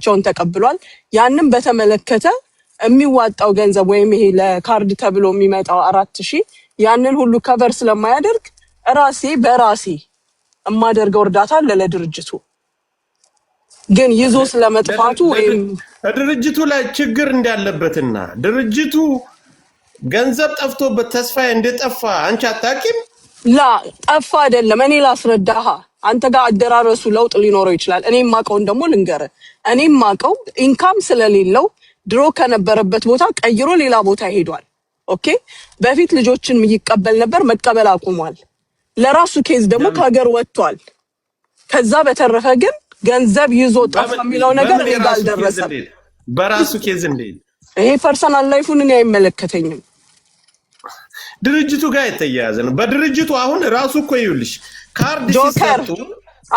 ብቻውን ተቀብሏል ያንን በተመለከተ የሚዋጣው ገንዘብ ወይም ይሄ ለካርድ ተብሎ የሚመጣው 4000 ያንን ሁሉ ከቨር ስለማያደርግ ራሴ በራሴ እማደርገው እርዳታ ለድርጅቱ ግን ይዞ ስለመጥፋቱ ወይም ድርጅቱ ላይ ችግር እንዳለበትና ድርጅቱ ገንዘብ ጠፍቶበት ተስፋዬ እንደጠፋ አንቺ አታውቂም? ላ ጠፋ አይደለም እኔ ላስረዳሃ አንተ ጋር አደራረሱ ለውጥ ሊኖረው ይችላል እኔም ማቀውን ደግሞ ልንገር እኔም ማቀው ኢንካም ስለሌለው ድሮ ከነበረበት ቦታ ቀይሮ ሌላ ቦታ ሄዷል ኦኬ በፊት ልጆችን ይቀበል ነበር መቀበል አቁሟል ለራሱ ኬዝ ደግሞ ከሀገር ወጥቷል ከዛ በተረፈ ግን ገንዘብ ይዞ ጠፋ የሚለው ነገር ሌጋል ደረሰ በራሱ ኬዝ እንዴ ይሄ ፐርሰናል ላይፉን እኔ አይመለከተኝም ድርጅቱ ጋር የተያያዘ ነው በድርጅቱ አሁን ራሱ እኮ ይውልሽ ካርድ ሲሰጡ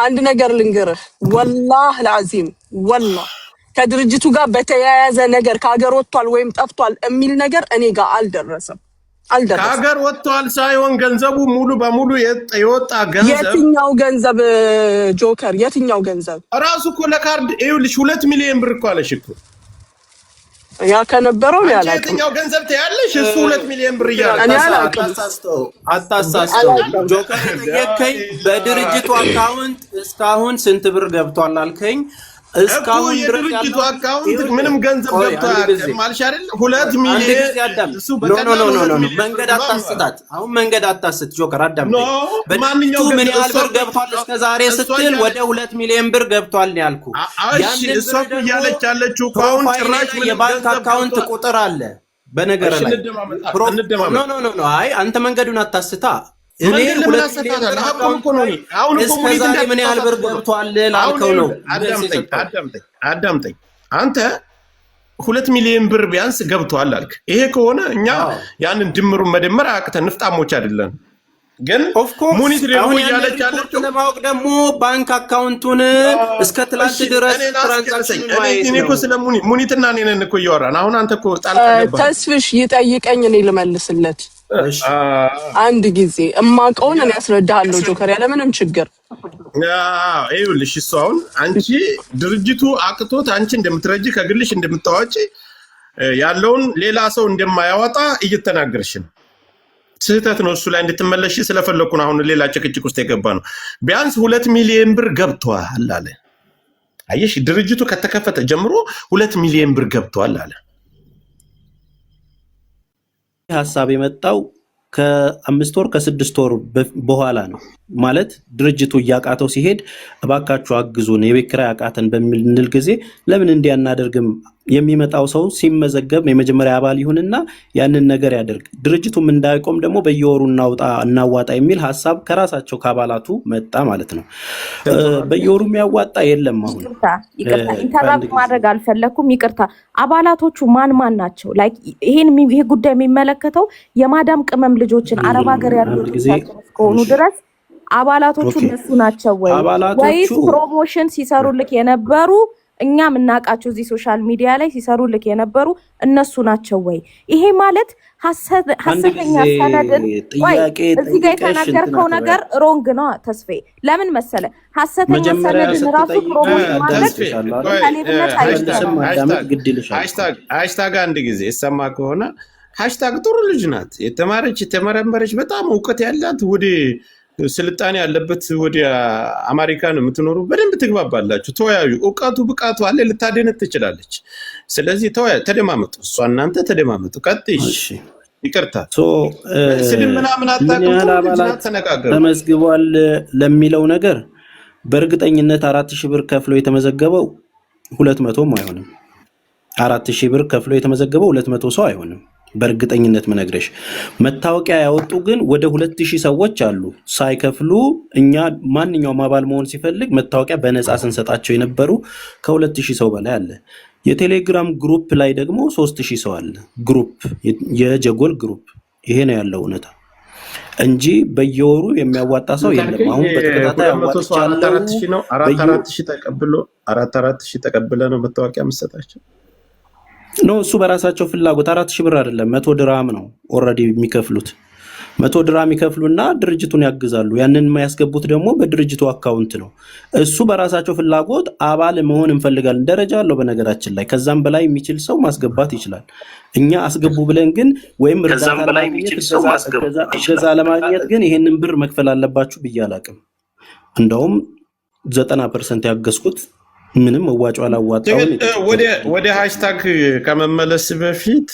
አንድ ነገር ልንገርህ والله العظيم والله ከድርጅቱ ጋር በተያያዘ ነገር ከሀገር ወጥቷል ወይም ጠፍቷል የሚል ነገር እኔ ጋር አልደረሰም ከሀገር ወጥቷል ሳይሆን ገንዘቡ ሙሉ በሙሉ የወጣ ገንዘብ የትኛው ገንዘብ ጆከር የትኛው ገንዘብ ራሱ እኮ ለካርድ ይውልሽ 2 ሚሊዮን ብር እኮ አለሽ እኮ ያ ከነበረው ያላቀ የትኛው ገንዘብ ታያለሽ እሱ 2 ሚሊዮን ብር ይያላል አታሳስተው ጆከር የከይ በድርጅቱ አካውንት እስካሁን ስንት ብር ገብቷል አልከኝ እስካሁን ድርጅቱ አካውንት ምንም ገንዘብ ገብቷል ማለት አይደል 2 ሚሊዮን እሱ ኖ መንገድ አታስታት አሁን መንገድ አታስት ጆከር አዳም በማንኛው ምን ያህል ብር ገብቷል እስከ ዛሬ ስትል ወደ 2 ሚሊዮን ብር ገብቷል ያልኩ ያንን እሱ ያለች ያለችው አካውንት ጭራሽ የባንክ አካውንት ቁጥር አለ በነገር ላይ ኖ አይ አንተ መንገዱን አታስታ እኔ 2 ሚሊዮን አሁን እስከ ምን ያህል ብር ገብቷል ላልከው ነው አዳምጠኝ አንተ 2 ሚሊዮን ብር ቢያንስ ገብቷል አልክ ይሄ ከሆነ እኛ ያንን ድምሩን መደመር አቅተን ንፍጣሞች አይደለም ግን ሙኒት ደግሞ ያለች ያለችው ለማወቅ ደግሞ ባንክ አካውንቱን እስከ ትላንት ድረስ ትራንዛክሽን እኔ እኮ ስለ ሙኒትና እኔ ነን እኮ እያወራን አሁን አንተ እኮ ጣልቃ ገባ ተስፍሽ ይጠይቀኝ እኔ ልመልስለት አንድ ጊዜ እማቀውን እኔ ያስረዳሃለሁ ጆከር ያለ ምንም ችግር ይኸውልሽ እሱ አሁን አንቺ ድርጅቱ አቅቶት አንቺ እንደምትረጂ ከግልሽ እንደምታዋጪ ያለውን ሌላ ሰው እንደማያወጣ እየተናገርሽ ነው ስህተት ነው እሱ ላይ እንድትመለሽ ስለፈለኩ ነው አሁን ሌላ ጭቅጭቅ ውስጥ የገባ ነው ቢያንስ 2 ሚሊዮን ብር ገብቷል አለ አየሽ ድርጅቱ ከተከፈተ ጀምሮ 2 ሚሊዮን ብር ገብቷል አለ ሐሳብ የመጣው ከ5 ወር ከ6 ወር በኋላ ነው ማለት ድርጅቱ ያቃተው ሲሄድ እባካችሁ አግዙን የቤት ኪራይ አቃተን በሚል ጊዜ ለምን እንዲያናደርግም የሚመጣው ሰው ሲመዘገብ የመጀመሪያ አባል ይሁንና ያንን ነገር ያደርግ ድርጅቱም እንዳይቆም ደግሞ በየወሩ እናዋጣ የሚል ሐሳብ ከራሳቸው ከአባላቱ መጣ ማለት ነው በየወሩ የሚያዋጣ የለም አሁን ይቅርታ ኢንተራፕት ማድረግ አልፈለኩም ይቅርታ አባላቶቹ ማን ናቸው ላይክ ይሄ ጉዳይ የሚመለከተው የማዳም ቅመም ልጆችን አረብ ሀገር ያሉ ከሆኑ ድረስ አባላቶቹ እነሱ ናቸው ወይስ ፕሮሞሽን ሲሰሩልክ የነበሩ እኛም እናቃቸው እዚህ ሶሻል ሚዲያ ላይ ሲሰሩልክ የነበሩ እነሱ ናቸው ወይ ይሄ ማለት ሐሰተኛ ሰነድን ወይ እዚህ ጋር የተናገርከው ነገር ሮንግ ነው ተስፌ ለምን መሰለ ሐሰተኛ ሰነድን ራሱ ፕሮሞሽን ማለት ከሌብነት ሃሽታግ አንድ ጊዜ ይሰማ ከሆነ ሃሽታግ ጥሩ ልጅ ናት የተማረች የተመረመረች በጣም ዕውቀት ያላት ወደ ስልጣኔ ያለበት ወደ አሜሪካ ነው የምትኖሩ በደንብ ትግባባላችሁ ተወያዩ ዕውቀቱ ብቃቱ አለ ልታደነት ትችላለች ስለዚህ ተደማመጡ እሷ እናንተ ተደማመጡ ቀጥይሽ ይቅርታ ስለምን አታውቁም ተነጋገሩ ተመዝግቧል ለሚለው ነገር በእርግጠኝነት 4000 ብር ከፍሎ የተመዘገበው 200 አይሆንም 4000 ብር ከፍሎ የተመዘገበው 200 ሰው አይሆንም በእርግጠኝነት መነግረሽ መታወቂያ ያወጡ ግን ወደ 2000 ሰዎች አሉ ሳይከፍሉ እኛ ማንኛውም አባል መሆን ሲፈልግ መታወቂያ በነፃ ስንሰጣቸው የነበሩ ከ2000 ሰው በላይ አለ የቴሌግራም ግሩፕ ላይ ደግሞ 3000 ሰው አለ ግሩፕ የጀጎል ግሩፕ ይሄ ነው ያለው እውነታ እንጂ በየወሩ የሚያዋጣ ሰው የለም አሁን በተከታታይ አዋጣቻለሁ 4000 ተቀብለ ነው መታወቂያ መስጠታቸው ነው እሱ በራሳቸው ፍላጎት 4000 ብር አይደለም 100 ድርሃም ነው ኦሬዲ የሚከፍሉት 100 ድራም ይከፍሉና ድርጅቱን ያግዛሉ። ያንን የሚያስገቡት ደግሞ በድርጅቱ አካውንት ነው። እሱ በራሳቸው ፍላጎት አባል መሆን እንፈልጋለን ደረጃ አለው በነገራችን ላይ። ከዛም በላይ የሚችል ሰው ማስገባት ይችላል። እኛ አስገቡ ብለን ግን ወይም እርዳታ ለማግኘት ግን ይሄንን ብር መክፈል አለባችሁ ብዬ አላቅም። እንደውም 90% ያገዝኩት ምንም መዋጮ አላዋጣውም። ወደ ሃሽታግ ከመመለስ በፊት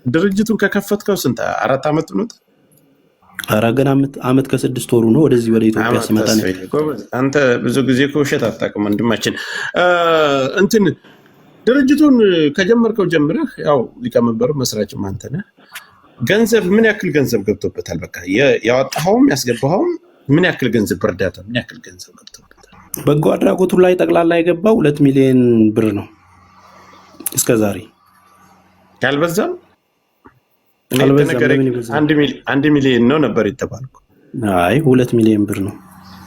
ድርጅቱን ከከፈትከው ስንት 4 ዓመት ነው? ኧረ ገና ዓመት ከ6 ወሩ ነው። ወደዚህ ወደ ኢትዮጵያ ስመጣ ነው። አንተ ብዙ ጊዜ ውሸት አታውቅም ወንድማችን። እንትን ድርጅቱን ከጀመርከው ጀምረህ ያው ሊቀመንበሩ መስራችም አንተ ነህ። ገንዘብ ምን ያክል ገንዘብ ገብቶበታል? በቃ ያወጣኸውም ያስገባኸውም ምን ያክል ገንዘብ በእርዳታ ምን ያክል ገንዘብ ገብቶበታል? በጎ አድራጎቱ ላይ ጠቅላላ የገባው 2 ሚሊዮን ብር ነው እስከዛሬ። ያልበዛም አንድ ሚሊዮን ነው ነበር የተባልኩ። አይ 2 ሚሊዮን ብር ነው።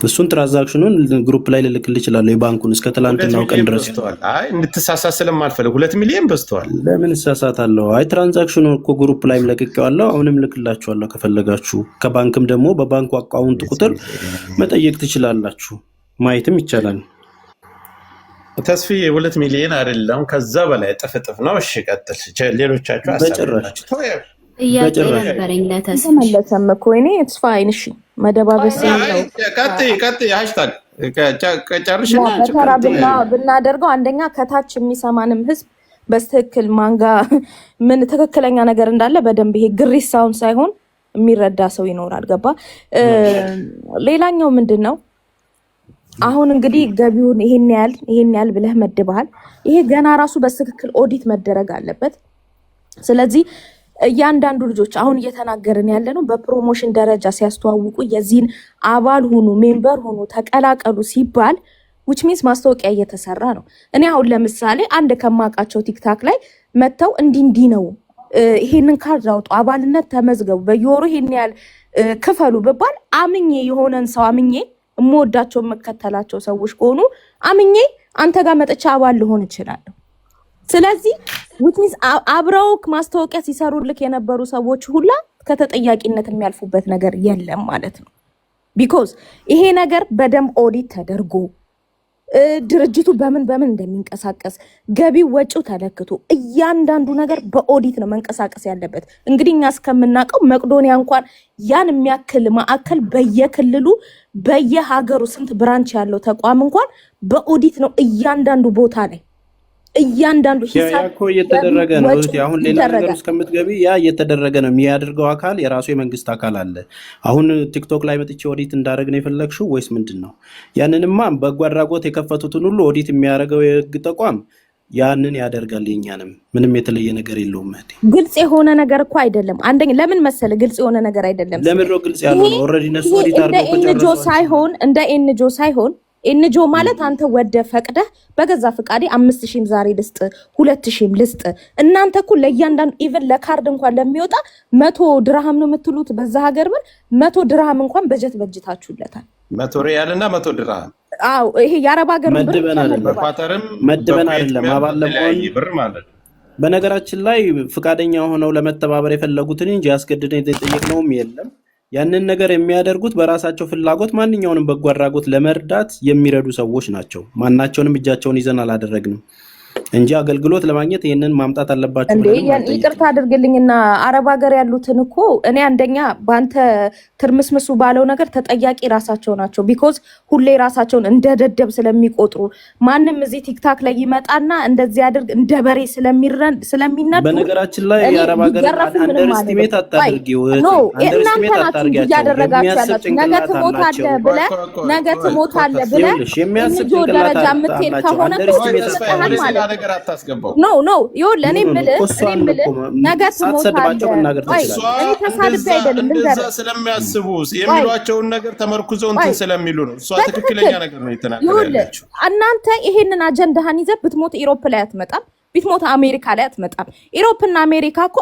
እሱን ትራንዛክሽኑን ግሩፕ ላይ ልልክልህ እችላለሁ። የባንኩን እስከ ትላንትናው ቀን ድረስ። አይ እንድትሳሳት ስለማልፈልግ 2 ሚሊዮን በዝተዋል። ለምን እሳሳታለሁ? አይ ትራንዛክሽኑን እኮ ግሩፕ ላይ ለቅቄዋለሁ። አሁንም ልክላችኋለሁ ከፈለጋችሁ። ከባንክም ደግሞ በባንኩ አካውንት ቁጥር መጠየቅ ትችላላችሁ። ማየትም ይቻላል። ተስፋዬ 2 ሚሊዮን አይደለም ከዛ በላይ ጥፍጥፍ ነው። እሺ ቀጥል። ሌሎቻችሁ በጭራሽ ነበረኝ ተመለሰም እኮ እኔ ኢትስ ፋይን። እሺ መደባበስ ነው። ቀጥይ ሃሽታግ ጨርሽና ብናደርገው አንደኛ ከታች የሚሰማንም ህዝብ በትክክል ማንጋ ምን ትክክለኛ ነገር እንዳለ በደንብ ይሄ ግሪሳውን ሳይሆን የሚረዳ ሰው ይኖራል። ገባ? ሌላኛው ምንድነው አሁን እንግዲህ ገቢውን ይሄን ያህል ብለህ መድበሃል። ይሄ ገና ራሱ በትክክል ኦዲት መደረግ አለበት። ስለዚህ እያንዳንዱ ልጆች አሁን እየተናገርን ያለ ነው በፕሮሞሽን ደረጃ ሲያስተዋውቁ የዚህን አባል ሁኑ ሜምበር ሁኑ ተቀላቀሉ ሲባል which means ማስታወቂያ እየተሰራ ነው። እኔ አሁን ለምሳሌ አንድ ከማውቃቸው ቲክታክ ላይ መተው እንዲህ ነው ይሄንን ካርድ አውጡ አባልነት ተመዝገቡ በየወሩ ይሄን ያህል ክፈሉ በባል አምኜ የሆነን ሰው አምኜ እምወዳቸው መከተላቸው ሰዎች ከሆኑ አምኜ አንተ ጋር መጥቻ አባል ልሆን እችላለሁ። ስለዚህ which means አብረው ማስታወቂያ ሲሰሩልክ የነበሩ ሰዎች ሁላ ከተጠያቂነት የሚያልፉበት ነገር የለም ማለት ነው። because ይሄ ነገር በደንብ ኦዲት ተደርጎ ድርጅቱ በምን እንደሚንቀሳቀስ ገቢው ወጪው ተለክቶ እያንዳንዱ ነገር በኦዲት ነው መንቀሳቀስ ያለበት። እንግዲህ እኛ እስከምናውቀው መቅዶኒያ እንኳን ያን የሚያክል ማዕከል በየክልሉ በየሀገሩ ስንት ብራንች ያለው ተቋም እንኳን በኦዲት ነው እያንዳንዱ ቦታ ላይ እያንዳንዱ ሂሳብ እኮ እየተደረገ ነው። አሁን ሌላ ነገር እስከምትገቢ ያ እየተደረገ ነው። የሚያደርገው አካል የራሱ የመንግስት አካል አለ። አሁን ቲክቶክ ላይ መጥቼ ኦዲት እንዳደረግ ነው የፈለግሽው ወይስ ምንድነው? ያንንማ በጎ አድራጎት የከፈቱትን ሁሉ ኦዲት የሚያደርገው የህግ ተቋም ያንን ያደርጋል። የኛንም ምንም የተለየ ነገር የለውም። ግልጽ የሆነ ነገር እኮ አይደለም። አንደኛ ለምን መሰለ ግልጽ የሆነ ነገር አይደለም። ለምን ነው ግልጽ ያለው? ኦሬዲ ነሱ ኦዲት አድርገው እንደ ኤንጂኦ ሳይሆን ኤንጂኦ ማለት አንተ ወደ ፈቅደህ በገዛ ፍቃዴ 5000 ዛሬ ልስጥ 2000 ልስጥ። እናንተ እኮ ለእያንዳንዱ ኢቨን ለካርድ እንኳን ለሚወጣ 100 ድርሃም ነው የምትሉት በዛ ሀገር ብር 100 ድርሃም እንኳን በጀት በጅታችሁለታል። 100 ሪያልና 100 ድርሃም። አዎ ይሄ የአረብ ሀገር ብር መድበን አይደለም አባለሞን ብር ማለት። በነገራችን ላይ ፍቃደኛ ሆነው ለመተባበር የፈለጉትን እንጂ ያስገድደን የጠየቅነውም የለም። ያንን ነገር የሚያደርጉት በራሳቸው ፍላጎት ማንኛውንም በጎ አድራጎት ለመርዳት የሚረዱ ሰዎች ናቸው። ማናቸውንም እጃቸውን ይዘን አላደረግንም እንጂ አገልግሎት ለማግኘት ይሄንን ማምጣት አለባቸው። እንዴ ይቅርታ አድርግልኝና አረብ ሀገር ያሉትን እኮ እኔ አንደኛ ባንተ ትርምስምሱ ባለው ነገር ተጠያቂ ራሳቸው ናቸው። ቢኮዝ ሁሌ ራሳቸውን እንደደደብ ስለሚቆጥሩ ማንም እዚህ ቲክታክ ላይ ይመጣና እንደዚህ ያድርግ እንደ በሬ ስለሚነዱ። በነገራችን ላይ የአረብ ሀገር አንደርስቲሜት አታድርጊው። እናንተ ናችሁ እያደረጋችሁ ያላችሁ። ነገ ትሞታለህ ብለህ የሚያስብ ደረጃ የምትሄድ ከሆነ ተወስደሃል ማለት ነገር አታስገባው። ኖ ይኸውልህ እኔ የምልህ ነገ ትሞታለህ። እኔ ተሳድቤ አይደለም እንደዛ ስለሚያስቡ የሚሏቸውን ነገር ተመርኩዘው እንትን ስለሚሉ ነው። እሷ ትክክለኛ ነገር ነው የተናገረችው። እናንተ ይሄንን አጀንዳህን ይዘህ ብትሞት ኢሮፕ ላይ አትመጣም፣ ብትሞት አሜሪካ ላይ አትመጣም። ኢሮፕና አሜሪካ እኮ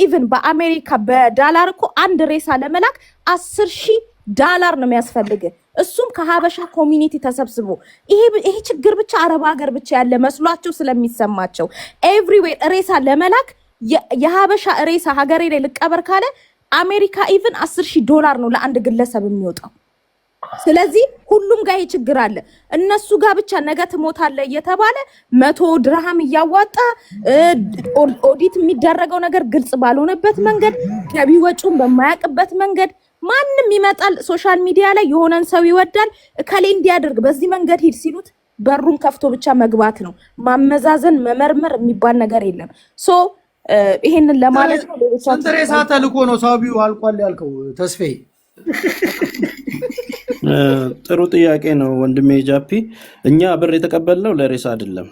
ኢቭን በአሜሪካ በዳላር እኮ አንድ ሬሳ ለመላክ 10,000 ዳላር ነው የሚያስፈልግ። እሱም ከሀበሻ ኮሚኒቲ ተሰብስቦ ይሄ ችግር ብቻ አረብ ሀገር ብቻ ያለ መስሏቸው ስለሚሰማቸው ኤቭሪዌር ሬሳ ለመላክ የሀበሻ ሬሳ ሀገሬ ላይ ልቀበር ካለ አሜሪካ ኢቭን $10,000 ነው ለአንድ ግለሰብ የሚወጣው። ስለዚህ ሁሉም ጋር ይሄ ችግር አለ። እነሱ ጋር ብቻ ነገ ትሞታለህ እየተባለ 100 ድርሃም እያዋጣ ኦዲት የሚደረገው ነገር ግልጽ ባልሆነበት መንገድ ገቢ ወጪውን በማያውቅበት መንገድ ማንም ይመጣል ሶሻል ሚዲያ ላይ የሆነን ሰው ይወዳል እከሌ እንዲያደርግ በዚህ መንገድ ሂድ ሲሉት በሩን ከፍቶ ብቻ መግባት ነው። ማመዛዘን መመርመር የሚባል ነገር የለም። ሶ ይሄንን ለማለት ነው። ስንት ሬሳ ተልኮ ነው ሳቢው አልቋል ያልከው ተስፋዬ? ጥሩ ጥያቄ ነው ወንድሜ ጃፒ። እኛ ብር የተቀበልነው ለሬሳ አይደለም።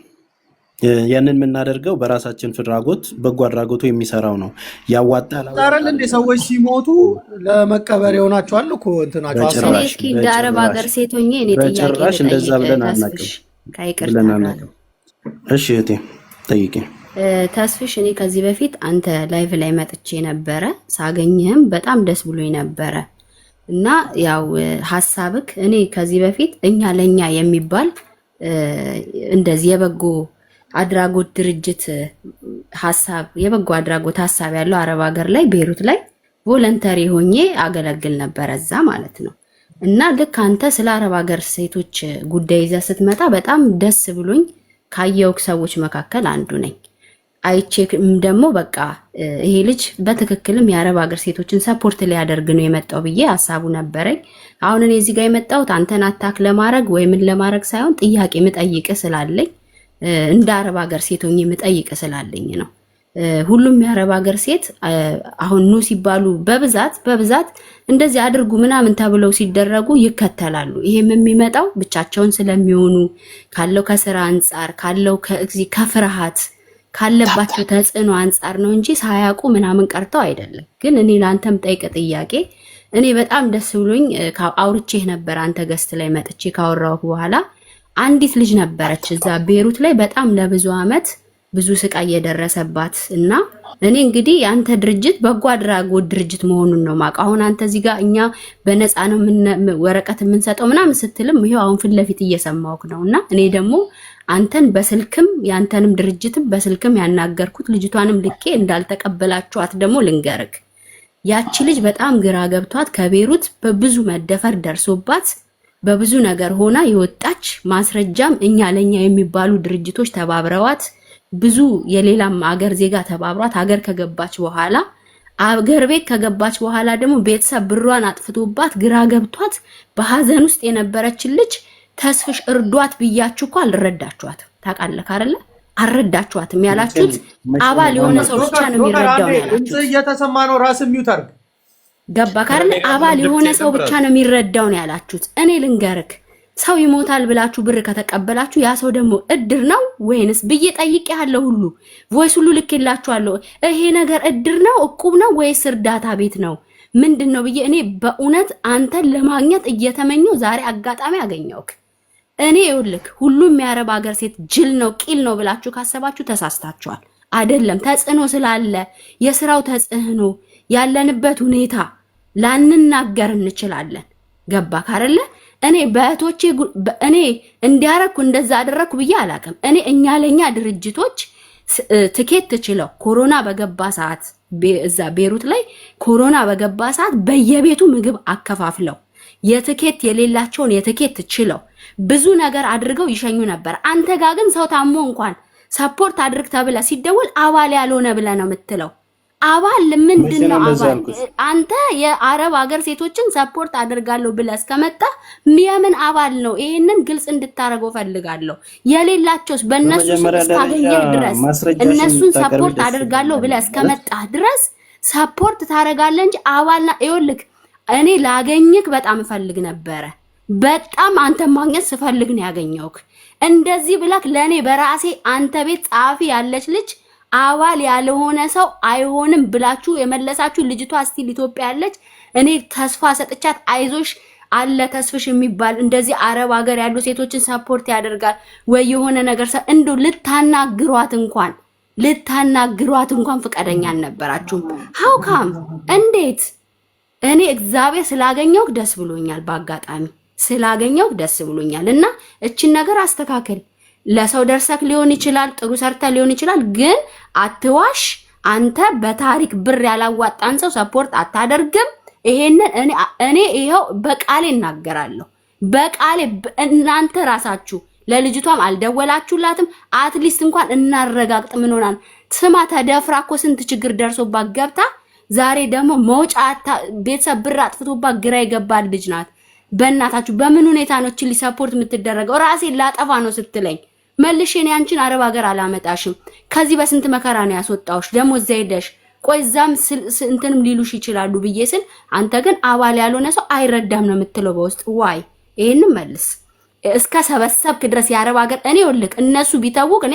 ያንን የምናደርገው በራሳችን ፍላጎት በጎ አድራጎቱ የሚሰራው ነው። ያዋጣል ታረል እንደ ሰዎች ሲሞቱ ለመቀበር ይሆናቸዋል እኮ እንትናቸው እኔ እስኪ እንደ አረብ ሀገር ሴት ሆኜ እኔ ጥያቄ በጭራሽ እንደዛ ብለን አናውቅም። እሺ እህቴ ጠይቂ። ተስፍሽ እኔ ከዚህ በፊት አንተ ላይቭ ላይ መጥቼ ነበረ። ሳገኝህም በጣም ደስ ብሎኝ ነበረ እና ያው ሐሳብክ እኔ ከዚህ በፊት እኛ ለኛ የሚባል እንደዚህ የበጎ አድራጎት ድርጅት ሐሳብ የበጎ አድራጎት ሐሳብ ያለው አረብ ሀገር ላይ ቤሩት ላይ ቮለንተሪ ሆኜ አገለግል ነበር እዛ ማለት ነው። እና ልክ አንተ ስለ አረብ ሀገር ሴቶች ጉዳይ ይዘህ ስትመጣ በጣም ደስ ብሎኝ ካየው ሰዎች መካከል አንዱ ነኝ። አይቼክም ደግሞ በቃ ይሄ ልጅ በትክክልም የአረብ ሀገር ሴቶችን ሰፖርት ሊያደርግ ነው የመጣው ብዬ ሐሳቡ ነበረኝ። አሁን እኔ እዚህ ጋር የመጣሁት አንተን አታክ ለማድረግ ወይ ምን ለማድረግ ሳይሆን ጥያቄ ምጠይቅ ስላለኝ እንደ አረብ ሀገር ሴቶኝ ምጠይቅ ስላለኝ ነው። ሁሉም የአረብ ሀገር ሴት አሁን ኑ ሲባሉ በብዛት እንደዚህ አድርጉ ምናምን ተብለው ሲደረጉ ይከተላሉ። ይሄም የሚመጣው ብቻቸውን ስለሚሆኑ ካለው ከስራ አንፃር ካለው ከፍርሃት ካለባቸው ተጽዕኖ አንፃር ነው እንጂ ሳያውቁ ምናምን ቀርተው አይደለም። ግን እኔ ላንተም ጠይቀ ጥያቄ እኔ በጣም ደስ ብሎኝ አውርቼህ ነበር። አንተ ገስት ላይ መጥቼ ካወራሁ በኋላ አንዲት ልጅ ነበረች እዛ ቤሩት ላይ በጣም ለብዙ አመት ብዙ ስቃይ የደረሰባት እና እኔ እንግዲህ አንተ ድርጅት በጎ አድራጎት ድርጅት መሆኑን ነው ማውቀው። አሁን አንተ እዚህ ጋር እኛ በነፃ ነው ወረቀት የምንሰጠው ምናምን ስትልም ይሄው አሁን ፊት ለፊት እየሰማሁክ ነውና እኔ ደግሞ አንተን በስልክም ያንተንም ድርጅትም በስልክም ያናገርኩት ልጅቷንም ልኬ እንዳልተቀበላችኋት ደግሞ ልንገርክ። ያቺ ልጅ በጣም ግራ ገብቷት ከቤሩት በብዙ መደፈር ደርሶባት በብዙ ነገር ሆና የወጣች ማስረጃም እኛ ለኛ የሚባሉ ድርጅቶች ተባብረዋት ብዙ የሌላም አገር ዜጋ ተባብሯት ሀገር ከገባች በኋላ አገር ቤት ከገባች በኋላ ደግሞ ቤተሰብ ብሯን አጥፍቶባት ግራ ገብቷት በሐዘን ውስጥ የነበረች ልጅ ተስፍሽ እርዷት ብያችሁ እኮ አልረዳችኋትም። ታውቃለህ አይደለ? አልረዳችኋትም ያላችሁት አባል የሆነ ሰው ብቻ ነው የሚረዳው ያላችሁት። እየተሰማ ነው። ራስ ሚውት አድርግ። ገባ ካለ አባል የሆነ ሰው ብቻ ነው የሚረዳው ነው ያላችሁት። እኔ ልንገርክ ሰው ይሞታል ብላችሁ ብር ከተቀበላችሁ ያ ሰው ደግሞ እድር ነው ወይንስ ብዬ ጠይቄያለሁ። ሁሉ ቮይስ ሁሉ ልኬላችኋለሁ። ይሄ ነገር እድር ነው እቁብ ነው ወይስ እርዳታ ቤት ነው ምንድነው ብዬ እኔ በእውነት አንተን ለማግኘት እየተመኘው ዛሬ አጋጣሚ አገኘውክ። እኔ ይኸውልህ ሁሉም የአረብ ሀገር ሴት ጅል ነው ቂል ነው ብላችሁ ካሰባችሁ ተሳስታችኋል። አይደለም ተጽዕኖ ስላለ የስራው ተጽዕኖ ያለንበት ሁኔታ ላንናገር እንችላለን። ገባ ካረለ እኔ በእህቶቼ እኔ እንዲያረኩ እንደዛ አደረኩ ብዬ አላቅም። እኔ እኛ ለኛ ድርጅቶች ትኬት ትችለው ኮሮና በገባ ሰዓት እዛ ቤሩት ላይ ኮሮና በገባ ሰዓት በየቤቱ ምግብ አከፋፍለው የትኬት የሌላቸውን የትኬት ትችለው ብዙ ነገር አድርገው ይሸኙ ነበር። አንተ ጋር ግን ሰው ታሞ እንኳን ሰፖርት አድርግ ተብለ ሲደወል አባል ያልሆነ ብለ ነው የምትለው። አባል ምንድነው? አባል አንተ የአረብ ሀገር ሴቶችን ሰፖርት አድርጋለሁ ብለ እስከመጣ የምን አባል ነው? ይሄንን ግልጽ እንድታረገው ፈልጋለሁ። የሌላቸውስ በእነሱ እስካገኘህ ድረስ እነሱን ሰፖርት አድርጋለሁ ብለ እስከመጣ ድረስ ሰፖርት ታረጋለህ እንጂ አባልና ይኸውልህ እኔ ላገኝክ በጣም ፈልግ ነበረ። በጣም አንተ ማግኘት ስፈልግ ነው ያገኘውክ። እንደዚህ ብላክ ለኔ በራሴ አንተ ቤት ጻፊ ያለች ልጅ አባል ያልሆነ ሰው አይሆንም ብላችሁ የመለሳችሁ ልጅቷ ስቲል ኢትዮጵያ ያለች እኔ ተስፋ ሰጥቻት አይዞሽ አለ ተስፍሽ የሚባል እንደዚህ አረብ ሀገር ያሉ ሴቶችን ሰፖርት ያደርጋል ወይ የሆነ ነገር እንደው ልታናግሯት እንኳን ፍቃደኛ አልነበራችሁም። ሃው ካም እንዴት? እኔ እግዚአብሔር ስላገኘው ደስ ብሎኛል። በአጋጣሚ ስላገኘው ደስ ብሎኛል እና እቺን ነገር አስተካክል። ለሰው ደርሰክ ሊሆን ይችላል፣ ጥሩ ሰርተ ሊሆን ይችላል። ግን አትዋሽ፣ አንተ በታሪክ ብር ያላዋጣን ሰው ሰፖርት አታደርግም። ይሄንን እኔ ይሄው በቃሌ እናገራለሁ። በቃሌ እናንተ ራሳችሁ ለልጅቷም አልደወላችሁላትም። አትሊስት እንኳን እናረጋግጥ ምን ሆናን ስማ ተደፍራ እኮ ስንት ችግር ደርሶባት ገብታ ዛሬ ደግሞ መውጫ ቤተሰብ ብር አጥፍቶባት ግራ የገባል ልጅ ናት። በእናታችሁ በምን ሁኔታ ነው እቺ ሰፖርት የምትደረገው? ራሴን ላጠፋ ነው ስትለኝ መልሼ እኔ አንቺን አረብ ሀገር አላመጣሽም ከዚህ በስንት መከራ ነው ያስወጣውሽ ደግሞ እዛ ሄደሽ ቆይ ዛም እንትንም ሊሉሽ ይችላሉ ብዬ ስል አንተ ግን አባል ያልሆነ ሰው አይረዳም ነው የምትለው በውስጥ ዋይ ይሄንን መልስ እስከ ሰበሰብክ ድረስ የአረብ ሀገር እኔ ወልክ እነሱ ቢተውቅ እኔ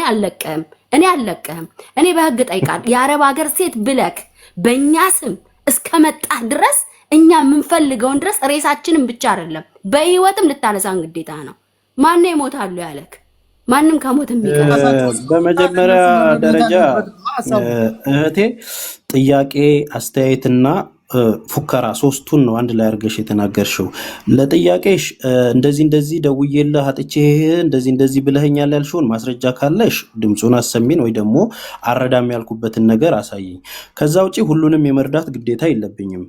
አልለቀህም እኔ በህግ ጠይቃል የአረብ ሀገር ሴት ብለክ በእኛ ስም እስከመጣ ድረስ እኛ የምንፈልገውን ድረስ ሬሳችንን ብቻ አይደለም በህይወትም ልታነሳን ግዴታ ነው። ማን ይሞታሉ ያለክ ማንንም ከሞት የሚቀር በመጀመሪያ ደረጃ እህቴ ጥያቄ አስተያየትና ፉከራ ሶስቱን ነው አንድ ላይ አድርገሽ የተናገርሽው። ለጥያቄሽ እንደዚህ ደውዬልህ አጥቼ እንደዚህ ብለኸኛል ያልሽውን ማስረጃ ካለሽ ድምጹን አሰሚን ወይ ደግሞ አረዳም ያልኩበትን ነገር አሳይኝ። ከዛ ውጪ ሁሉንም የመርዳት ግዴታ የለብኝም።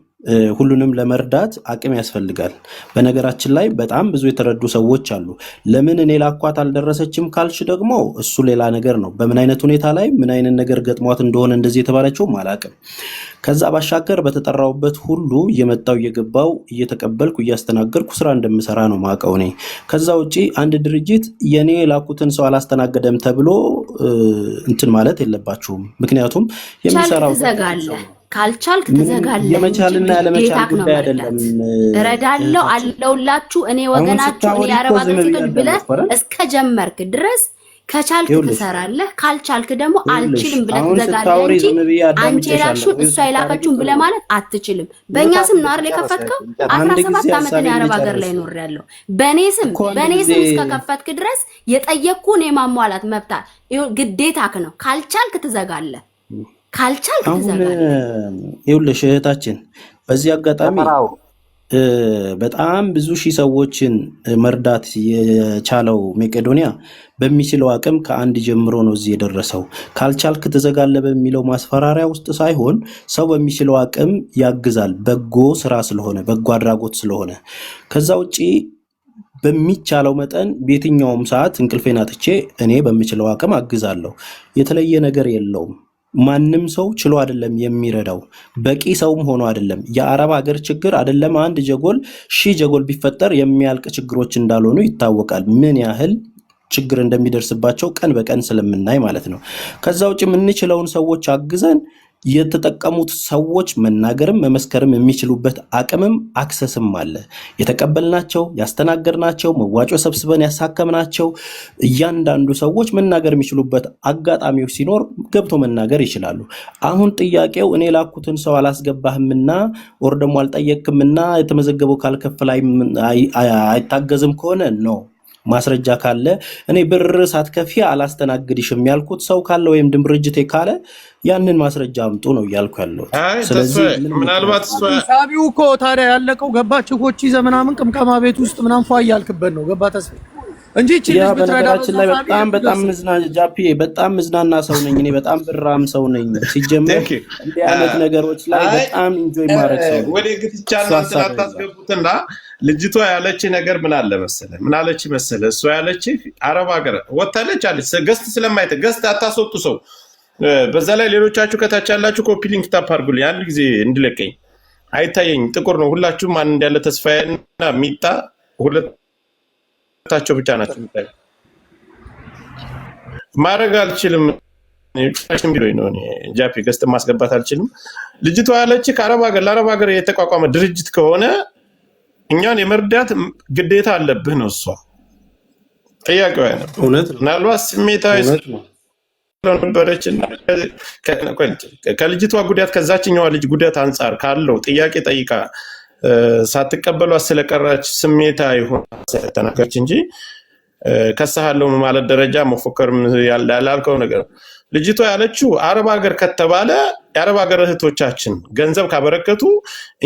ሁሉንም ለመርዳት አቅም ያስፈልጋል። በነገራችን ላይ በጣም ብዙ የተረዱ ሰዎች አሉ። ለምን እኔ ላኳት አልደረሰችም ካልሽ ደግሞ እሱ ሌላ ነገር ነው። በምን አይነት ሁኔታ ላይ ምን አይነት ነገር ገጥሟት እንደሆነ እንደዚህ የተባለችው አላቅም። ከዛ ባሻገር በተጠራውበት ሁሉ እየመጣው እየገባው እየተቀበልኩ እያስተናገድኩ ስራ እንደምሰራ ነው ማቀው እኔ። ከዛ ውጪ አንድ ድርጅት የኔ ላኩትን ሰው አላስተናገደም ተብሎ እንትን ማለት የለባችሁም። ምክንያቱም የሚሰራው ካልቻልክ ትዘጋለህ። የመቻልና ያለመቻል ጉዳይ አይደለም። እረዳለሁ አለውላችሁ እኔ ወገናችሁ እኔ የአረብ ሀገር ሴቶች ብለህ እስከጀመርክ ድረስ ከቻልክ ትሰራለህ፣ ካልቻልክ ደግሞ አልችልም ብለህ ትዘጋለህ እንጂ አንቺ የላክሽውን እሷ የላከችውን ብለህ ማለት አትችልም። በእኛ ስም ነው አይደል የከፈትከው? 17 ዓመት ነው የአረብ ሀገር ላይ ኖሬያለሁ። በእኔ ስም እስከከፈትክ ድረስ የጠየቅኩህን የማሟላት መብት ግዴታክ ነው። ካልቻልክ ትዘጋለህ። ይኸውልሽ እህታችን በዚህ አጋጣሚ በጣም ብዙ ሺህ ሰዎችን መርዳት የቻለው መቄዶንያ በሚችለው አቅም ከአንድ ጀምሮ ነው እዚህ የደረሰው። ካልቻልክ ትዘጋለህ በሚለው ማስፈራሪያ ውስጥ ሳይሆን ሰው በሚችለው አቅም ያግዛል። በጎ ስራ ስለሆነ በጎ አድራጎት ስለሆነ ከዛ ውጪ በሚቻለው መጠን በየትኛውም ሰዓት እንቅልፌን አጥቼ እኔ በሚችለው አቅም አግዛለሁ። የተለየ ነገር የለውም። ማንም ሰው ችሎ አይደለም የሚረዳው፣ በቂ ሰውም ሆኖ አይደለም። የአረብ ሀገር ችግር አይደለም አንድ ጀጎል 1000 ጀጎል ቢፈጠር የሚያልቅ ችግሮች እንዳልሆኑ ይታወቃል። ምን ያህል ችግር እንደሚደርስባቸው ቀን በቀን ስለምናይ ማለት ነው። ከዛ ውጭ የምንችለውን ሰዎች አግዘን የተጠቀሙት ሰዎች መናገርም መመስከርም የሚችሉበት አቅምም አክሰስም አለ። የተቀበልናቸው ያስተናገድናቸው መዋጮ ሰብስበን ያሳከምናቸው እያንዳንዱ ሰዎች መናገር የሚችሉበት አጋጣሚው ሲኖር ገብቶ መናገር ይችላሉ። አሁን ጥያቄው እኔ ላኩትን ሰው አላስገባህምና ወር ደግሞ አልጠየቅምና የተመዘገበው ካልከፈለ አይታገዝም ከሆነ ነው። ማስረጃ ካለ እኔ ብር ሳትከፊ አላስተናግድሽም ያልኩት ሰው ካለ ወይም ድርጅቴ ካለ ያንን ማስረጃ አምጡ ነው እያልኩ ያለው። ስለዚህ ምናልባት ሳቢው እኮ ታዲያ ያለቀው ገባ ችኮች ይዘህ ምናምን ቅምቀማ ቤት ውስጥ ምናምን ፏ እያልክበት ነው ገባ ተስፋ እንጂ እቺ ልጅ በነገራችን ላይ በጣም ጃፒዬ በጣም ምዝናና ሰው ነኝ እኔ በጣም ብራም ሰው ነኝ። ሲጀመር እንዲህ አይነት ነገሮች ላይ በጣም ኢንጆይ ማድረግ ሰው ወደ ግትቻና ታስገቡትና ልጅቷ ያለች ነገር ምን አለች መሰለህ እሷ ያለች አረብ ሀገር ወጣለች አለች ገስት ስለማይተ ገስት አታስወጡ ሰው በዛ ላይ ሌሎቻችሁ ከታች ያላችሁ ኮፒ ሊንክ ታፕ አድርጉልኝ አንድ ጊዜ እንድለቀኝ አይታየኝ ጥቁር ነው ሁላችሁም ማን እንዳለ ተስፋዬና ሚጣ ሁለታቸው ብቻ ናቸው የሚታዩ ማድረግ አልችልም ፋሽን ቢሮይ ነው እኔ ጃፒ ገስት ማስገባት አልችልም ልጅቷ ያለች ለአረብ ሀገር የተቋቋመ ድርጅት ከሆነ እኛን የመርዳት ግዴታ አለብህ ነው እሷ ጥያቄው ያለው እውነት ነው ምናልባት ስሜታዊ ነበረችና ከልጅቷ ጉዳት ከዛችኛዋ ልጅ ጉዳት አንጻር ካለው ጥያቄ ጠይቃ ሳትቀበሏት ስለቀራች ስሜታዊ ሆና ተናገረች እንጂ ከሳሃለው ማለት ደረጃ መፎከር ያላልከው ነገር ልጅቷ ያለችው አረብ ሀገር ከተባለ የአረብ ሀገር እህቶቻችን ገንዘብ ካበረከቱ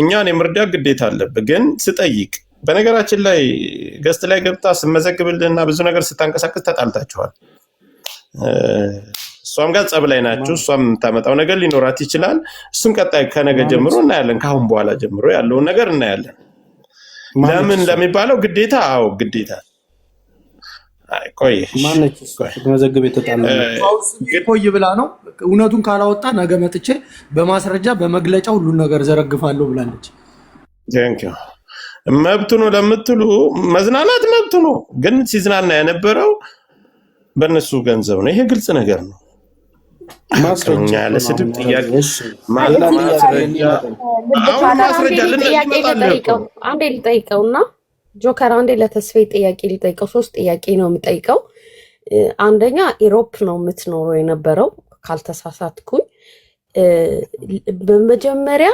እኛን የመርዳት ግዴታ አለብህ ግን ስጠይቅ በነገራችን ላይ ገስት ላይ ገብታ ስመዘግብልና ብዙ ነገር ስታንቀሳቀስ ተጣልታችኋል እሷም ጋር ጸብ ላይ ናቸው። እሷም የምታመጣው ነገር ሊኖራት ይችላል። እሱን ቀጣይ ከነገ ጀምሮ እናያለን። ከአሁን በኋላ ጀምሮ ያለውን ነገር እናያለን። ለምን ለሚባለው ግዴታ ግዴታ ቆይ ማነች መዘግብ የተጣለ ቆይ ብላ ነው። እውነቱን ካላወጣ ነገ መጥቼ በማስረጃ በመግለጫ ሁሉን ነገር ዘረግፋለሁ ብላለች። መብቱ ነው ለምትሉ መዝናናት መብቱ ነው። ግን ሲዝናና የነበረው በእነሱ ገንዘብ ነው። ይሄ ግልጽ ነገር ነው። ማስረጃ ለስድብ ጥያቄ ማለት ማስረጃ አንዴ ልጠይቀውና ጆከር አንዴ ለተስፋዬ ጥያቄ ልጠይቀው። 3 ጥያቄ ነው የምጠይቀው። አንደኛ ኢሮፕ ነው የምትኖረው የነበረው ካልተሳሳትኩኝ። በመጀመሪያ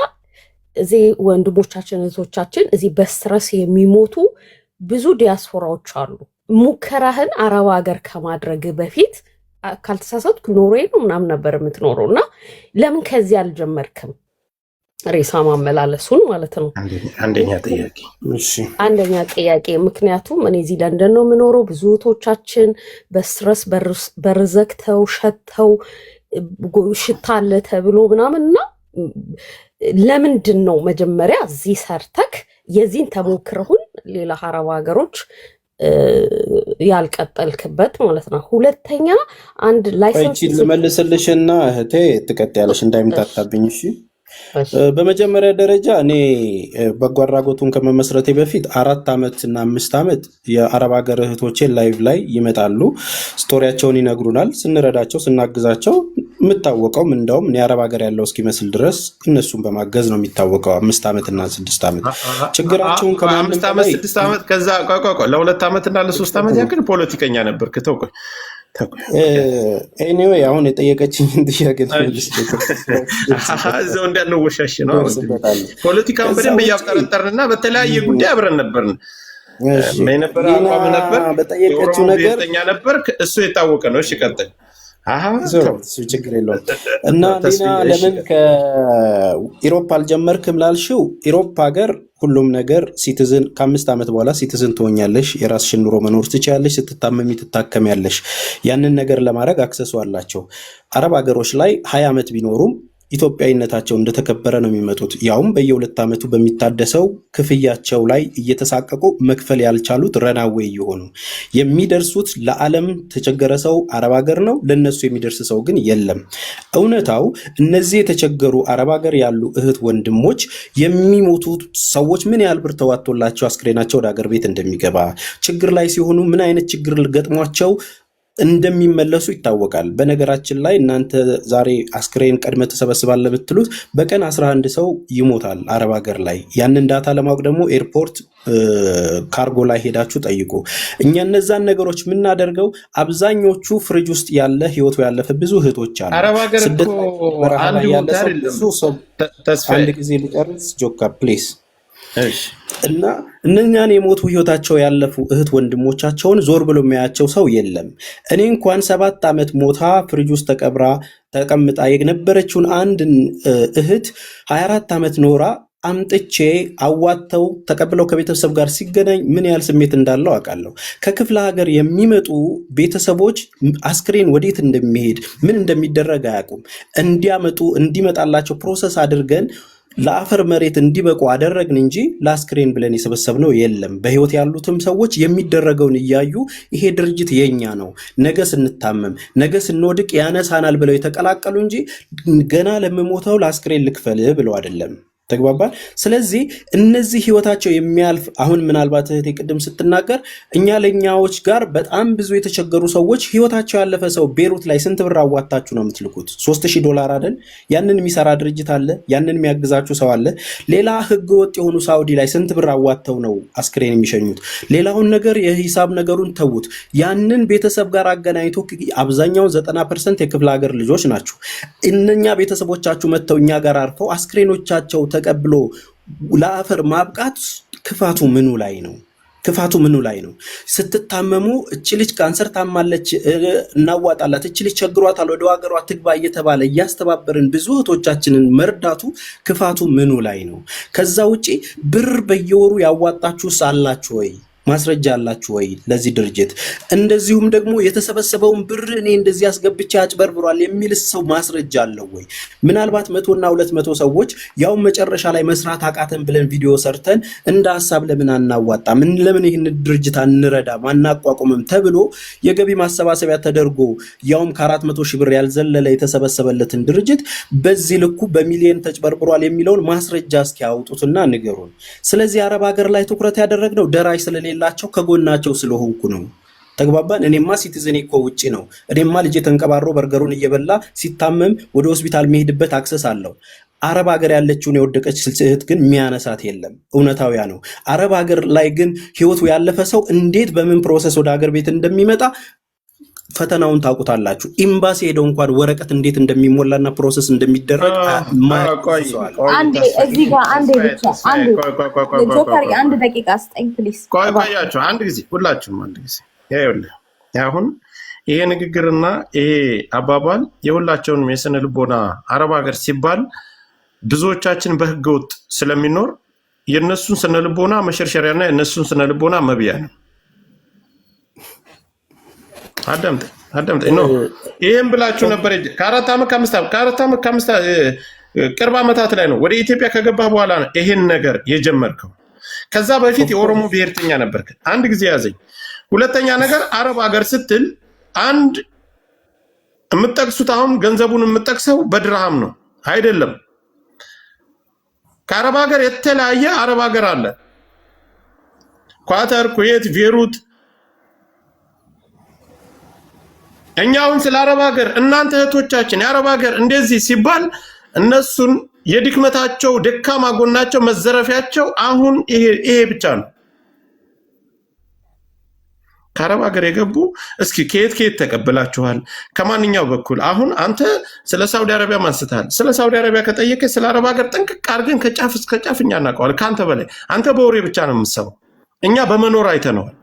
እዚህ ወንድሞቻችን እህቶቻችን እዚህ በስትረስ የሚሞቱ ብዙ ዲያስፖራዎች አሉ። ሙከራህን አረብ ሀገር ከማድረግ በፊት ካልተሳሳትኩ ኖርዌይ ነው ምናምን ነበር የምትኖረው እና ለምን ከዚህ አልጀመርክም? ሬሳ ማመላለሱን ማለት ነው። አንደኛ ጥያቄ ምክንያቱም እኔ እዚህ ለንደን ነው የምኖረው። ብዙ እህቶቻችን በስትረስ በርዘግተው ሸተው ሽታ አለ ተብሎ ምናምን እና ለምንድን ነው መጀመሪያ እዚህ ሰርተክ የዚህን ተሞክረሁን ሌላ አረብ ሀገሮች ያልቀጠልክበት ማለት ነው? ሁለተኛ አንድ ላይሰንስ ልመልስልሽና እህቴ ትቀጥያለሽ እንዳይምታታብኝ። እሺ በመጀመሪያ ደረጃ እኔ በጎ አድራጎቱን ከመመስረቴ በፊት 4 ዓመት እና 5 ዓመት የአረብ ሀገር እህቶቼን ላይቭ ላይ ይመጣሉ፣ ስቶሪያቸውን ይነግሩናል። ስንረዳቸው ስናግዛቸው የምታወቀው እንደውም እኔ አረብ ሀገር ያለው እስኪመስል ድረስ እነሱን በማገዝ ነው የሚታወቀው። 5 ዓመት እና 6 ዓመት ችግራቸውን ከ5 ዓመት 6 ዓመት ከዛ ለ2 ዓመት እና ለ3 ዓመት ያክል ፖለቲከኛ ነበር። ኤኒዌይ አሁን የጠየቀችኝን ጥያቄ እዛው እንዳንወሻሽ ነው። ፖለቲካውን በደንብ እያፍጠረጠርንና በተለያየ ጉዳይ አብረን ነበርን። የነበረ አቋም ነበር፣ በጠየቀችው ነገር ነበር። እሱ የታወቀ ነው። እሺ ቀጥል። ችግር የለውም። እና ሌላ ለምን ከኢሮፕ አልጀመርክም ላልሽው፣ ኢሮፕ ሀገር ሁሉም ነገር ሲቲዝን ከ5 ዓመት በኋላ ሲቲዝን ትሆኛለሽ፣ የራስሽን ኑሮ መኖር ትችያለሽ፣ ስትታመሚ ትታከሚያለሽ። ያንን ነገር ለማድረግ አክሰሱ አላቸው። አረብ ሀገሮች ላይ 20 ዓመት ቢኖሩም ኢትዮጵያዊነታቸው እንደተከበረ ነው የሚመጡት። ያውም በየ2 ዓመቱ በሚታደሰው ክፍያቸው ላይ እየተሳቀቁ መክፈል ያልቻሉት ረናዌ እየሆኑ የሚደርሱት ለዓለም ተቸገረ ሰው አረብ ሀገር ነው፣ ለነሱ የሚደርስ ሰው ግን የለም። እውነታው እነዚህ የተቸገሩ አረብ ሀገር ያሉ እህት ወንድሞች የሚሞቱት ሰዎች ምን ያህል ብር ተዋጥቶላቸው አስክሬናቸው ወደ ሀገር ቤት እንደሚገባ፣ ችግር ላይ ሲሆኑ ምን አይነት ችግር ገጥሟቸው እንደሚመለሱ ይታወቃል። በነገራችን ላይ እናንተ ዛሬ አስክሬን ቀድመ ተሰበስባለህ ብትሉት በቀን 11 ሰው ይሞታል አረብ ሀገር ላይ። ያንን ዳታ ለማወቅ ደግሞ ኤርፖርት ካርጎ ላይ ሄዳችሁ ጠይቁ። እኛ እነዛን ነገሮች የምናደርገው አብዛኞቹ ፍሪጅ ውስጥ ያለ ህይወቱ ያለፈ ብዙ እህቶች አሉ። አረብ ሀገር ስደት በረሃ ላይ ያለ ሰው አንድ ጊዜ ልጨርስ ጆካ ፕሌስ እና እነኛን የሞቱ ህይወታቸው ያለፉ እህት ወንድሞቻቸውን ዞር ብሎ የሚያያቸው ሰው የለም። እኔ እንኳን 7 ዓመት ሞታ ፍሪጅ ውስጥ ተቀምጣ የነበረችውን አንድ እህት 24 ዓመት ኖራ አምጥቼ አዋተው ተቀብለው ከቤተሰብ ጋር ሲገናኝ ምን ያህል ስሜት እንዳለው አውቃለሁ። ከክፍለ ሀገር የሚመጡ ቤተሰቦች አስክሬን ወዴት እንደሚሄድ ምን እንደሚደረግ አያውቁም። እንዲመጣላቸው ፕሮሰስ አድርገን ለአፈር መሬት እንዲበቁ አደረግን እንጂ ለአስክሬን ብለን የሰበሰብነው የለም። በህይወት ያሉትም ሰዎች የሚደረገውን እያዩ ይሄ ድርጅት የኛ ነው፣ ነገ ስንታመም ነገ ስንወድቅ ያነሳናል ብለው የተቀላቀሉ እንጂ ገና ለምሞተው ለአስክሬን ልክፈል ብለው አይደለም። ተግባባል። ስለዚህ እነዚህ ህይወታቸው የሚያልፍ አሁን ምናልባት እህቴ ቅድም ስትናገር እኛ ለኛዎች ጋር በጣም ብዙ የተቸገሩ ሰዎች ህይወታቸው ያለፈ ሰው ቤሩት ላይ ስንት ብር አዋጣችሁ ነው የምትልኩት? $3000 አይደል? ያንን የሚሰራ ድርጅት አለ፣ ያንን የሚያግዛችሁ ሰው አለ። ሌላ ህገ ወጥ የሆኑ ሳውዲ ላይ ስንት ብር አዋጥተው ነው አስክሬን የሚሸኙት? ሌላውን ነገር የሂሳብ ነገሩን ተዉት። ያንን ቤተሰብ ጋር አገናኝቶ አብዛኛው 90% የክፍለ ሀገር ልጆች ናቸው። እነኛ ቤተሰቦቻችሁ መተው እኛ ጋር አርፈው አስክሬኖቻቸው ተቀብሎ ለአፈር ማብቃት ክፋቱ ምኑ ላይ ነው? ክፋቱ ምኑ ላይ ነው? ስትታመሙ እቺ ልጅ ካንሰር ታማለች እናዋጣላት፣ እቺ ልጅ ቸግሯታል ወደ ሀገሯ ትግባ እየተባለ እያስተባበርን ብዙ እህቶቻችንን መርዳቱ ክፋቱ ምኑ ላይ ነው? ከዛ ውጪ ብር በየወሩ ያዋጣችሁስ አላችሁ ወይ? ማስረጃ አላችሁ ወይ ለዚህ ድርጅት? እንደዚሁም ደግሞ የተሰበሰበውን ብር እኔ እንደዚህ አስገብቼ አጭበርብሯል የሚል ሰው ማስረጃ አለው ወይ? ምናልባት 100 እና 200 ሰዎች ያው መጨረሻ ላይ መስራት አቃተን ብለን ቪዲዮ ሰርተን እንደ ሐሳብ ለምን አናዋጣም፣ ለምን ይህን ድርጅት አንረዳም አናቋቁምም ተብሎ የገቢ ማሰባሰቢያ ተደርጎ ያውም ከ400 ሺህ ብር ያልዘለለ የተሰበሰበለትን ድርጅት በዚህ ልኩ በሚሊዮን ተጭበርብሯል የሚለውን ማስረጃ እስኪ ያውጡትና ንገሩን። ስለዚህ አረብ ሀገር ላይ ትኩረት ያደረግነው ደራሽ ስለሌላቸው ከጎናቸው ስለሆንኩ ነው። ተግባባን። እኔማ ሲቲዝን እኮ ውጪ ነው። እኔማ ልጄ ተንቀባሮ በርገሩን እየበላ ሲታመም ወደ ሆስፒታል የሚሄድበት አክሰስ አለው። አረብ ሀገር ያለችውን የወደቀች እህት ግን የሚያነሳት የለም። እውነታዊያ ነው። አረብ ሀገር ላይ ግን ህይወቱ ያለፈ ሰው እንዴት በምን ፕሮሰስ ወደ ሀገር ቤት እንደሚመጣ ፈተናውን ታውቁታላችሁ። ኤምባሲ ሄደው እንኳን ወረቀት እንዴት እንደሚሞላና ፕሮሰስ እንደሚደረግ አንዴ እዚህ ጋር አንዴ ብቻ አንዴ ጆከር አንድ ደቂቃ ስጠኝ ፕሊዝ። ቆያችሁ አንድ ጊዜ ሁላችሁም አንድ ጊዜ ይኸውልህ፣ አሁን ይሄ ንግግርና ይሄ አባባል የሁላቸውንም የስነ ልቦና አረብ ሀገር ሲባል ብዙዎቻችን በህገ ወጥ ስለሚኖር የነሱን ስነ ልቦና መሸርሸሪያና የነሱን ስነ ልቦና መብያ ነው። አዳምጥ ነው። ይሄን ብላችሁ ነበር ከአራት ዓመት ከአምስት ቅርብ ዓመታት ላይ ነው ወደ ኢትዮጵያ ከገባህ በኋላ ነው ይሄን ነገር የጀመርከው። ከዛ በፊት የኦሮሞ ብሔርተኛ ነበርክ። አንድ ጊዜ ያዘኝ። ሁለተኛ ነገር አረብ ሀገር ስትል አንድ የምትጠቅሱት አሁን ገንዘቡን የምትጠቅሰው በድርሃም ነው አይደለም። ከአረብ ሀገር የተለያየ አረብ ሀገር አለ። ኳተር፣ ኩዌት፣ ቤሩት። እኛውን ስለ አረብ ሀገር እናንተ እህቶቻችን የአረብ ሀገር እንደዚህ ሲባል እነሱን የድክመታቸው ደካማ ጎናቸው መዘረፊያቸው አሁን ይሄ ብቻ ነው። ከአረብ ሀገር የገቡ እስኪ ከየት ተቀበላችኋል? ከማንኛው በኩል? አሁን አንተ ስለ ሳውዲ አረቢያ ማንስተሃል። ስለ ሳውዲ አረቢያ ከጠየቀ ስለ አረብ ሀገር ጥንቅቅ አድርገን ከጫፍ እስከ ጫፍ እኛ እናውቀዋለን። ከአንተ በላይ አንተ በወሬ ብቻ ነው የምትሰማው፣ እኛ በመኖር አይተነዋል።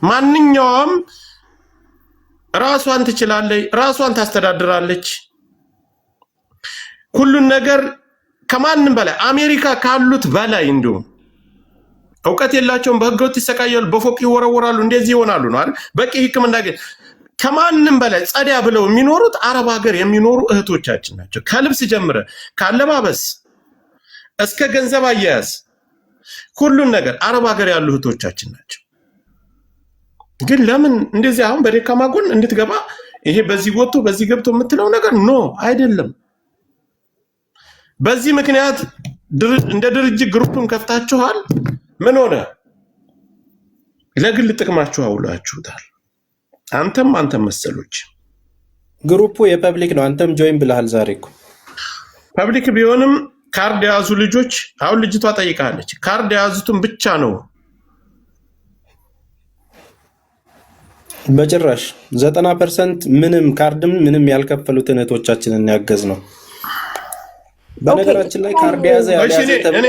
ማንኛውም ራሷን ትችላለች፣ ራሷን ታስተዳድራለች። ሁሉን ነገር ከማንም በላይ አሜሪካ ካሉት በላይ እንዲሁም እውቀት የላቸውም። በህገወጥ ይሰቃያሉ፣ በፎቅ ይወረወራሉ፣ እንደዚህ ይሆናሉ ነው አይደል? በቂ ህክምና ግን ከማንም በላይ ጸዳ ብለው የሚኖሩት አረብ ሀገር የሚኖሩ እህቶቻችን ናቸው። ከልብስ ጀምረ ካለባበስ እስከ ገንዘብ አያያዝ ሁሉን ነገር አረብ ሀገር ያሉ እህቶቻችን ናቸው። ግን ለምን እንደዚህ አሁን በደካማ ጎን እንድትገባ ይሄ በዚህ ወጥቶ በዚህ ገብቶ የምትለው ነገር ኖ አይደለም። በዚህ ምክንያት እንደ ድርጅት ግሩፕን ከፍታችኋል። ምን ሆነ? ለግል ጥቅማችሁ አውላችሁታል። አንተም መሰሎች። ግሩፑ የፐብሊክ ነው። አንተም ጆይን ብለሃል። ዛሬ እኮ ፐብሊክ ቢሆንም ካርድ የያዙ ልጆች አሁን ልጅቷ ጠይቃለች። ካርድ የያዙትን ብቻ ነው። በጭራሽ 90% ምንም ካርድም ምንም ያልከፈሉትን እህቶቻችንን ያገዝ ነው። በነገራችን ላይ ካርድ ያዘ እኔ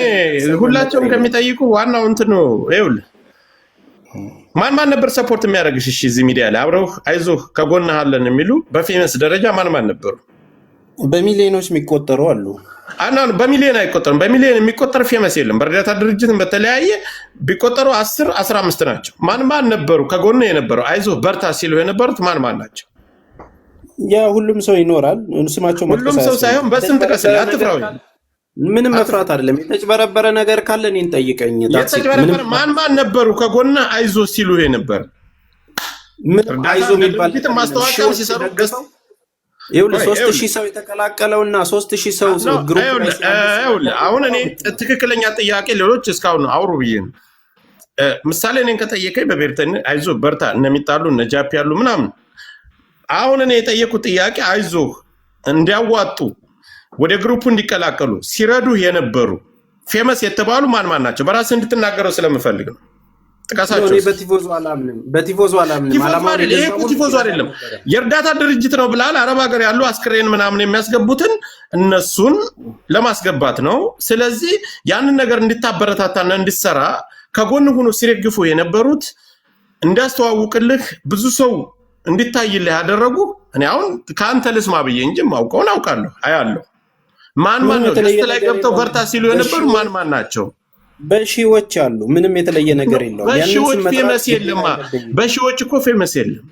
ሁላቸውም ከሚጠይቁ ዋናው እንትን ነው። ይኸውልህ ማን ነበር ሰፖርት የሚያደርግሽ? እሺ እዚህ ሚዲያ ላይ አብረው አይዞህ ከጎንህ አለን የሚሉ በፌመስ ደረጃ ማን ነበሩ? በሚሊዮኖች የሚቆጠሩ አሉ። በሚሊዮን አይቆጠርም። በሚሊዮን የሚቆጠር ፌመስ የለም። በእርዳታ ድርጅትን በተለያየ ቢቆጠሩ 10 15 ናቸው። ማን ነበሩ ከጎንህ የነበረው አይዞህ በርታ ሲሉ የነበሩት ማን ናቸው? ያ ሁሉም ሰው ይኖራል። ስማቸው ሁሉም ሰው ሳይሆን በስም ጥቀስልኝ። አትፍራው። ምንም መፍራት አይደለም። የተጭበረበረ ነገር ካለ እኔን ጠይቀኝ። የተጭበረበረ ማን ነበሩ ከጎንህ አይዞህ ሲሉ የነበረ? አይዞህ የሚባል ማስታወቂያ ሲሰሩ ገዝተው ይኸውልህ 3000 ሰው የተቀላቀለውና 3000 ሰው ግሩፕ ይኸውልህ አሁን እኔ ትክክለኛ ጥያቄ ሌሎች እስካሁን አውሩ ብዬ ነው። ምሳሌ እኔን ከጠየቀኝ በብሔርተኝ አይዞህ በርታ እነሚጣሉ እነ ጃፒ ያሉ ምናምን። አሁን እኔ የጠየቁት ጥያቄ አይዞህ እንዲያዋጡ ወደ ግሩፑ እንዲቀላቀሉ ሲረዱ የነበሩ ፌመስ የተባሉ ማን ናቸው? በራስህ እንድትናገረው ስለምፈልግ ነው። ጥቀሳቸው። በቲፎዞ አላምንም። ይሄ ቲፎዞ አይደለም፣ የእርዳታ ድርጅት ነው ብላል። አረብ ሀገር ያሉ አስክሬን ምናምን የሚያስገቡትን እነሱን ለማስገባት ነው። ስለዚህ ያንን ነገር እንድታበረታታና እንድትሰራ ከጎን ሆኖ ሲረግፉ የነበሩት እንዲያስተዋውቅልህ ብዙ ሰው እንድታይልህ ያደረጉ እኔ አሁን ከአንተ ልስማ ብዬ እንጂ ማውቀውን አውቃለሁ አያለሁ። ማን ነው ገስት ላይ ገብተው በርታ ሲሉ የነበሩ ማን ናቸው? በሺዎች አሉ። ምንም የተለየ ነገር የለውም። በሺዎች ፌመስ የለማ። በሺዎች እኮ ፌመስ የለም።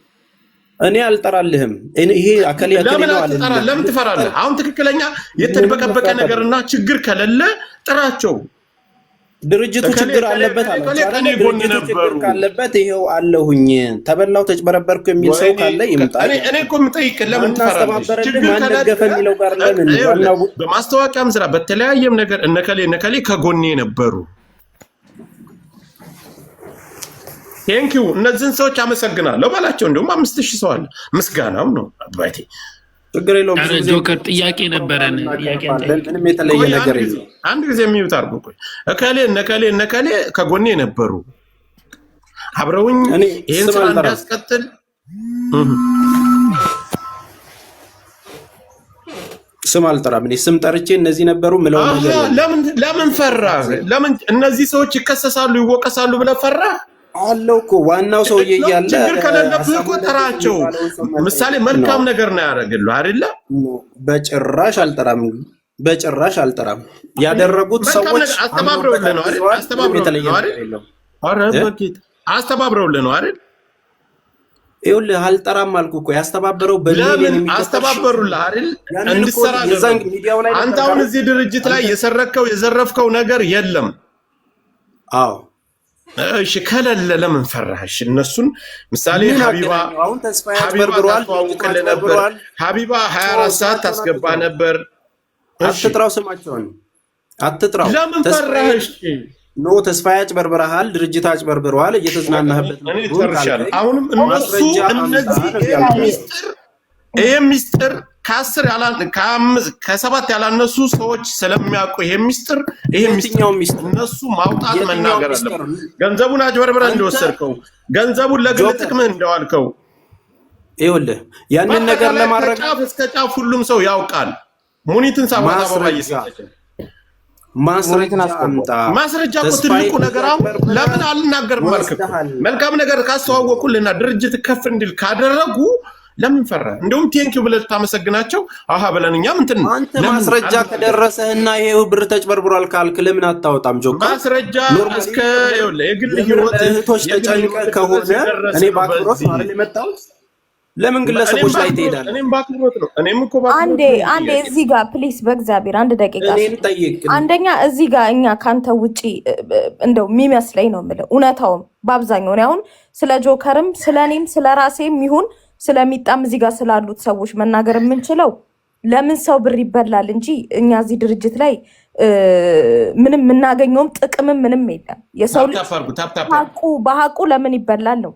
እኔ አልጠራልህም። ይሄ አከለ ያከለ ነው አለ። ለምን ትፈራለህ? አሁን ትክክለኛ የተደበቀበቀ ነገርና ችግር ከሌለ ጥራቸው። ድርጅቱ ችግር አለበት አለ። ችግር ካለበት ይሄው አለሁኝ ተበላው ተጭበረበርኩ የሚል ሰው ካለ ይምጣ። እኔ እኮ የምጠይቅ ለምን ትፈራለህ? ችግር ካለበት የሚለው ጋር ለምን በማስታወቂያም ስራ በተለያየም ነገር እነከሌ ከጎኔ ነበሩ። ቴንኪው እነዚህን ሰዎች አመሰግናለሁ ባላቸው። እንደውም 5000 ሰው አለ። ምስጋናም ነው አባቴ። ችግር የለውም። ጆከር ጥያቄ ነበረን። ምንም የተለየ ነገር የለም። አንድ ጊዜ የሚዩት አድርጎ ቆይ እከሌ ከጎኔ ነበሩ አብረውኝ ይሄን ስራ እንዳስቀጥል ስም አልጠራም። እኔ ስም ጠርቼ እነዚህ ነበሩ ምለው ነገር ለምን ፈራህ? ለምን እነዚህ ሰዎች ይከሰሳሉ ይወቀሳሉ ብለህ ፈራህ? አለው እኮ ዋናው ሰውዬ እያለ ችግር ከሌለብህ እኮ ጥራቸው። ምሳሌ መልካም ነገር ነው ያደረግልህ አይደለ? በጭራሽ አልጠራም፣ በጭራሽ አልጠራም። ያደረጉት ሰዎች አስተባብረውልህ ነው አይደል? አስተባብረውልህ ነው አይደል? ይኸውልህ አልጠራም አልኩህ እኮ። ያስተባበረው በሚሊዮን አስተባበሩልህ አይደል? እንድትሰራ አንተ አሁን እዚህ ድርጅት ላይ የዘረፍከው ነገር የለም። አዎ እሺ ከሌለ ለምን ፈራሽ? እነሱን ምሳሌ ሀቢባ ታስተዋውቅልህ ነበር። ሀቢባ 24 ሰዓት ታስገባ ነበር። አትጥራው፣ ስማቸውን አትጥራው። ለምን ፈራሽ? ኖ ተስፋዬ አጭበርብረሃል፣ ድርጅት አጭበርብረዋል፣ እየተዝናናህበት ነው። እኔ ተርሻለሁ። አሁንም እነሱ እነዚህ ይሄ ሚስጥር ከ7 ያላነሱ ሰዎች ስለሚያውቁ ይሄ ሚስጥር እነሱ ማውጣት መናገር አለበት። ገንዘቡን አጭበርብረህ እንደወሰድከው ገንዘቡን ለግል ጥቅምህ እንደዋልከው ይኸውልህ ያንን ነገር ለማድረግ ጫፍ እስከ ጫፍ ሁሉም ሰው ያውቃል። ሙኒትን ሳባታ ማስረጃ እኮ ትልቁ ነገር። አሁን ለምን አልናገርም አልክ? መልካም ነገር ካስተዋወቁልና ድርጅት ከፍ እንዲል ካደረጉ ለምን ፈራ? እንደውም ቴንኪው ብለህ ታመሰግናቸው። አሃ ብለን እኛም እንትን አንተ ማስረጃ ከደረሰህና ይሄው ብር ተጭበርብሯል ካልክ ለምን አታወጣም? ጆካ ማስረጃ እስከ የግል ህይወት እህቶች ተጨንቀህ ከሆነ እኔ ባክሮት ማለት የመጣሁት ለምን ግለሰቦች ላይ ትሄዳለህ? እኔም ባክሮት ነው። እኔም እኮ አንዴ እዚህ ጋር ፕሊስ በእግዚአብሔር አንድ ደቂቃ እኔን ጠይቅ። አንደኛ እዚህ ጋር እኛ ካንተ ውጪ እንደው የሚመስለኝ ነው የምልህ እውነታውም በአብዛኛው ነው። አሁን ስለ ጆከርም ስለ እኔም ስለ ራሴም ይሁን ስለሚጣም እዚህ ጋር ስላሉት ሰዎች መናገር የምንችለው ለምን ሰው ብር ይበላል እንጂ እኛ እዚህ ድርጅት ላይ ምንም የምናገኘውም ጥቅምም ምንም የለም። የሰው ልጅ በሀቁ ለምን ይበላል ነው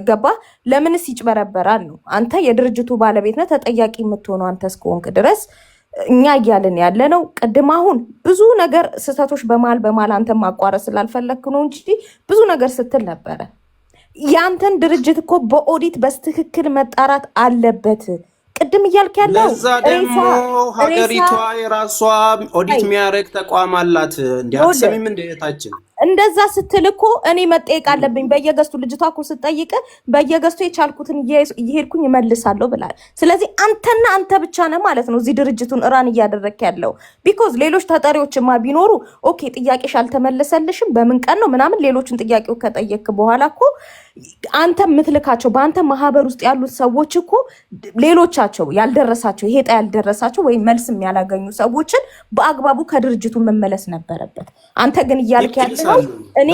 ገባ? ለምንስ ይጭበረበራል ነው። አንተ የድርጅቱ ባለቤት ነህ፣ ተጠያቂ የምትሆነው አንተ እስከሆንክ ድረስ እኛ እያልን ያለ ነው። ቅድም አሁን ብዙ ነገር ስህተቶች በማል አንተ ማቋረጥ ስላልፈለክ ነው እንጂ ብዙ ነገር ስትል ነበረ። ያንተን ድርጅት እኮ በኦዲት በስትክክል መጣራት አለበት። ቅድም እያልክ ያለው ለዛ ደግሞ ሀገሪቷ የራሷ ኦዲት የሚያደርግ ተቋም አላት። እንዲያሰሚም እንደታችን እንደዛ ስትል እኮ እኔ መጠየቅ አለብኝ በየገስቱ። ልጅቷ እኮ ስትጠይቅ በየገስቱ የቻልኩትን እየሄድኩኝ እመልሳለሁ ብላል። ስለዚህ አንተና አንተ ብቻ ነህ ማለት ነው እዚህ ድርጅቱን እራን እያደረክ ያለው። ቢኮዝ ሌሎች ተጠሪዎችማ ቢኖሩ ኦኬ ጥያቄሽ አልተመለሰልሽም በምን ቀን ነው ምናምን ሌሎችን ጥያቄው ከጠየክ በኋላ እኮ አንተ የምትልካቸው በአንተ ማህበር ውስጥ ያሉት ሰዎች እኮ ሌሎቻቸው ያልደረሳቸው ይሄ ዕጣ ያልደረሳቸው ወይም መልስም ያላገኙ ሰዎችን በአግባቡ ከድርጅቱ መመለስ ነበረበት። አንተ ግን እያልክ ያለው እኔ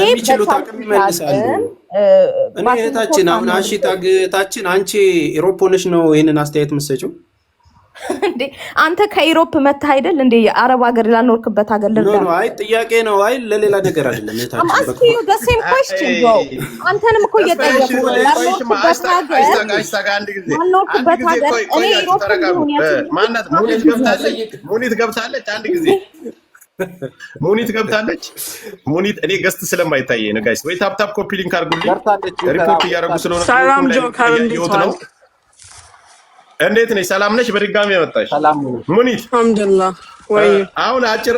እህታችን አሁን ታችን አንቺ ኢሮፕ ሆነሽ ነው ይሄንን አስተያየት የምትሰጪው እንዴ? አንተ ከኢሮፕ መተህ አይደል እንዴ? አረብ ሀገር ላኖርክበት ሀገር ልርዳ ነው። አይ ጥያቄ ነው። አይ ለሌላ ነገር አይደለም። እህታችን አስኪ ዩ the same question bro። አንተንም እኮ እየጠየቁ ነው። ላኖርክበት ሀገር እኔ ኢሮፕ ሆነ ማናት ሙኒት ገብታለች አንድ ጊዜ ሙኒት ገብታለች። ሙኒት እኔ ገስት ስለማይታየኝ ነው ጋይስ። ወይ ታፕ ኮፒ ሊንክ አድርጉልኝ። ሪፖርት እያደረጉ ስለሆነ ሰላም ጆከር ነው። እንዴት ነሽ? ሰላም ነሽ? በድጋሚ መጣሽ ሙኒት። አልሐምዱሊላህ። ወይ አሁን አጭር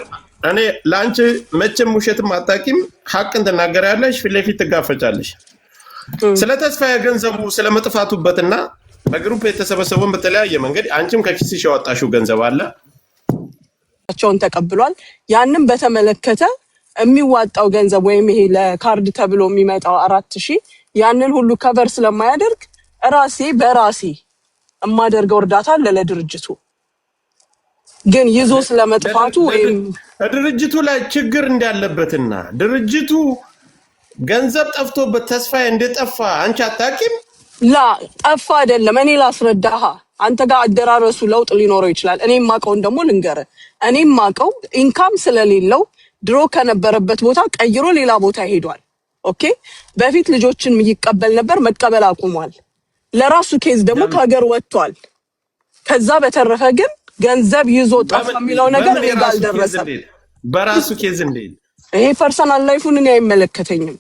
እኔ ላንቺ መቼም ውሸትም አታውቂም፣ ሀቅን ትናገሪያለሽ፣ ፊት ለፊት ትጋፈጫለሽ። ስለ ተስፋ የገንዘቡ ስለመጥፋቱበትና በግሩፕ የተሰበሰበውን በተለያየ መንገድ አንቺም ከኪስሽ ያወጣሽው ገንዘብ አለ ቸውን ተቀብሏል። ያንን በተመለከተ የሚዋጣው ገንዘብ ወይም ይሄ ለካርድ ተብሎ የሚመጣው 4000 ያንን ሁሉ ከቨር ስለማያደርግ ራሴ በራሴ የማደርገው እርዳታ አለ ለድርጅቱ። ግን ይዞ ስለመጥፋቱ ወይም ድርጅቱ ላይ ችግር እንዳለበትና ድርጅቱ ገንዘብ ጠፍቶበት ተስፋዬ እንደጠፋ አንቺ አታውቂም? ላ ጠፋ አይደለም። እኔ ላስረዳሃ። አንተ ጋር አደራረሱ ለውጥ ሊኖረው ይችላል። እኔ ማቀውን ደግሞ ልንገርህ። እኔ ማቀው ኢንካም ስለሌለው ድሮ ከነበረበት ቦታ ቀይሮ ሌላ ቦታ ሄዷል። ኦኬ፣ በፊት ልጆችን ይቀበል ነበር፣ መቀበል አቁሟል። ለራሱ ኬዝ ደግሞ ከሀገር ወጥቷል። ከዛ በተረፈ ግን ገንዘብ ይዞ ጠፋ የሚለው ነገር እኔ ጋር አልደረሰም። በራሱ ኬዝ እንዴት? ይሄ ፐርሰናል ላይፉን እኔ አይመለከተኝም።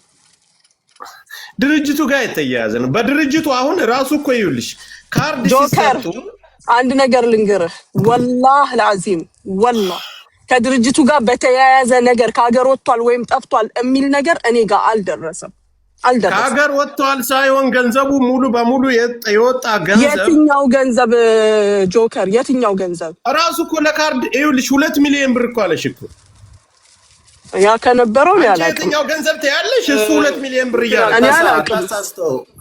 ድርጅቱ ጋር የተያያዘ ነው። በድርጅቱ አሁን ራሱ እኮ ይኸውልሽ ካርድ ጆከር ሲሰጡ አንድ ነገር ልንገርህ፣ ወላሂ ለአዚም ወላሂ ከድርጅቱ ጋር በተያያዘ ነገር ከሀገር ወጥቷል ወይም ጠፍቷል የሚል ነገር እኔ ጋር አልደረሰም። ከሀገር ወጥቷል ሳይሆን ገንዘቡ ሙሉ በሙሉ የወጣ ገንዘብ። የትኛው ገንዘብ ጆከር? የትኛው ገንዘብ? ራሱ እኮ ለካርድ ይኸውልሽ 2 ሚሊዮን ብር እኮ አለሽ እኮ። ያ ከነበረው ነው ያላቀም። የትኛው ገንዘብ ታያለሽ? እሱ 2 ሚሊዮን ብር እያለ እኔ አላቀም።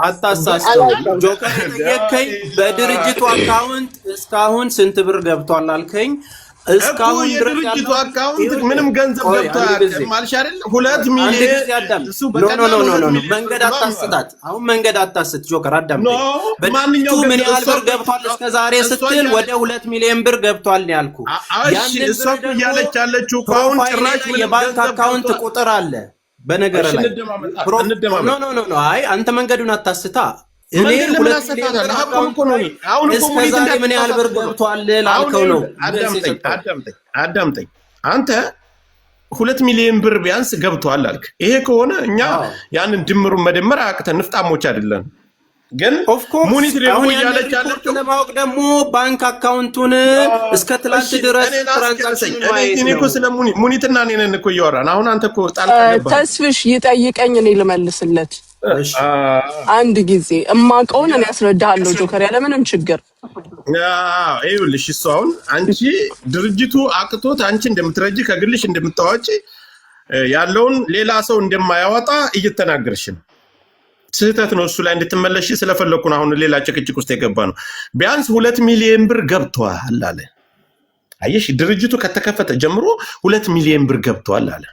አታሳስተው። ጆከር ጠየቀኝ፣ በድርጅቱ አካውንት እስካሁን ስንት ብር ገብቷል አልከኝ። እስካሁን የድርጅቱ አካውንት ምንም ገንዘብ ገብቶ አያውቅም አልሽ አይደል? 2 ሚሊዮን እሱ መንገድ አታስታት። አሁን መንገድ አታስት ጆከር፣ አዳምጠኝ። በድርጅቱ ምን ያህል ብር ገብቷል እስከዛሬ ስትል ወደ 2 ሚሊዮን ብር ገብቷል ያልኩ። ያንን እሷ እያለች ያለችው አሁን ጭራሽ የባንክ አካውንት ቁጥር አለ በነገር ላይ ኖ አይ አንተ መንገዱን አታስታ። እኔ 2 ሚሊዮን አሁን እስከዛሬ ምን ያህል ብር ገብቷል ላልከው ነው። አዳምጠኝ። አንተ 2 ሚሊዮን ብር ቢያንስ ገብቷል አልክ። ይሄ ከሆነ እኛ ያንን ድምሩን መደመር አያቅተን፣ ንፍጣሞች አይደለም። ግን ሙኒት ደግሞ እያለች ያለችው ለማወቅ ደግሞ ባንክ አካውንቱን እስከ ትላንት ድረስ ትራንዛክሽን ማየት እኔ እኮ ስለ ሙኒትና እኔ ነን እኮ እያወራን። አሁን አንተ እኮ ጣልቃ ገባ። ተስፍሽ ይጠይቀኝ፣ እኔ ልመልስለት። አንድ ጊዜ እማቀውን እኔ ያስረዳሃለሁ ጆከር፣ ያለምንም ችግር። ይኸውልሽ እሱ አሁን አንቺ ድርጅቱ አቅቶት አንቺ እንደምትረጂ ከግልሽ እንደምታዋጪ ያለውን ሌላ ሰው እንደማያወጣ እየተናገርሽ ነው። ስህተት ነው። እሱ ላይ እንድትመለሽ ስለፈለኩ ነው። አሁን ሌላ ጭቅጭቅ ውስጥ የገባ ነው። ቢያንስ 2 ሚሊዮን ብር ገብቷል አለ። አየሽ፣ ድርጅቱ ከተከፈተ ጀምሮ 2 ሚሊዮን ብር ገብቷል አለ።